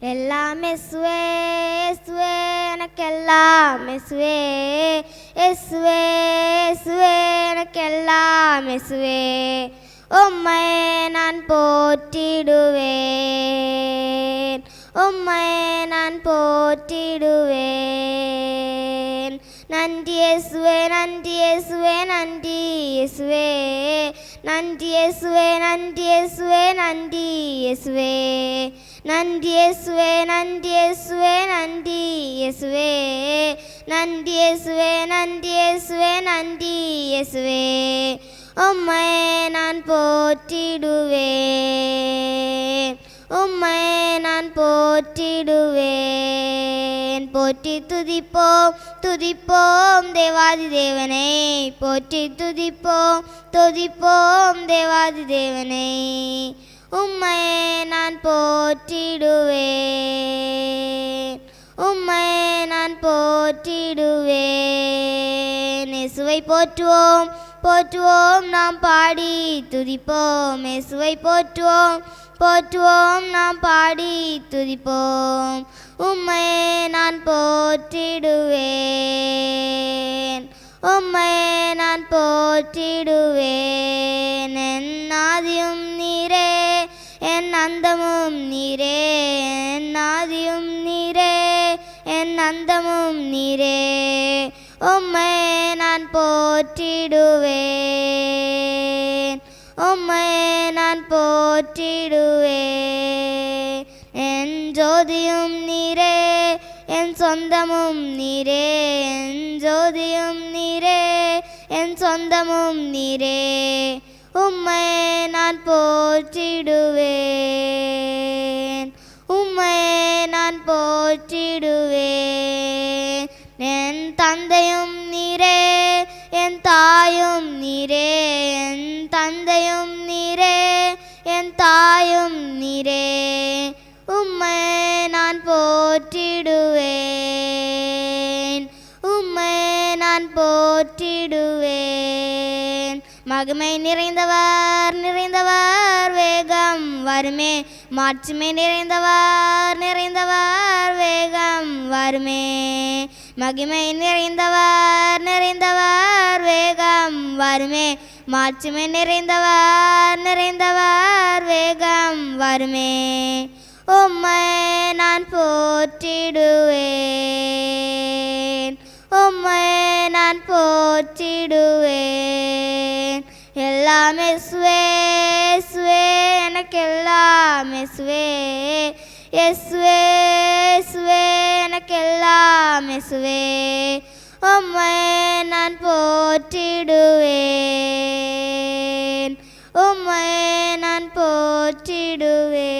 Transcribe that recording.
எல்லாம் இயேசுவே இயேசுவே எனக்கெல்லாம் இயேசுவே இயேசுவே இயேசுவே எனக்கெல்லாம் இயேசுவே உம்மை நான் போற்றிடுவேன் உம்மை நான் போற்றிடுவேன் நன்றி இயேசுவே நன்றி இயேசுவே நன்றி இயேசுவே நன்றி இயேசுவே நன்றி இயேசுவே நன்றி இயேசுவே நன்றி இயேசுவே நன்றி இயேசுவே நன்றி இயேசுவே நன்றி இயேசுவே நன்றி இயேசுவே நன்றி இயேசுவே உம்மை நான் போற்றிடுவேன் உம்மை நான் போற்றிடுவேன் போற்றி துதிப்போம் துதிப்போம் தேவாதி தேவனை போற்றி துதிப்போம் துதிப்போம் தேவாதி தேவனை உம்மை நான் போற்றிடுவேன் உம்மை நான் போற்றிடுவேன் இயேசுவை போற்றுவோம் போற்றுவோம் நாம் பாடி துதிப்போம் இயேசுவை போற்றுவோம் போற்றுவோம் நாம் பாடி துதிப்போம் உம்மை நான் போற்றிடுவேன் உம்மை நான் போற்றிடுவேன் என் ஆதியும் நீரே என் அந்தமும் நீரே என் ஆதியும் நீரே என் அந்தமும் நீரே உம்மை நான் போற்றிடுவேன் உம்மை நான் போற்றிடுவேன் என் ஜோதியும் நீரே என் சொந்தமும் நீரே என் ஜோதியும் நீரே என் சொந்தமும் நீரே உம்மை நான் போற்றிடுவேன் உம்மை நான் போற்றிடுவேன் என் தந்தையும் நீரே என் தாயும் நீரே என் தந்தையும் நீரே என் தாயும் நீரே உம்மை நான் போற்றிடுவேன் உம்மை நான் போற்றிடுவேன் மகிமை நிறைந்தவர் நிறைந்தவர் வேகம் வருமே மாட்சிமை நிறைந்தவர் நிறைந்தவர் வேகம் வருமே மகிமை நிறைந்தவர் நிறைந்தவர் வேகம் வருமே மாட்சிமை நிறைந்தவர் நிறைந்தவர் வேகம் வருமே உம்மை நான் போற்றிடுவேன் உம்மை நான் போற்றிடுவேன் எல்லாம் இயேசுவே இயேசுவே எனக்கெல்லாம் இயேசுவே இயேசுவே இயேசுவே எனக்கெல்லாம் இயேசுவே உம்மை நான் போற்றிடுவேன் உம்மை நான் போற்றிடுவேன்.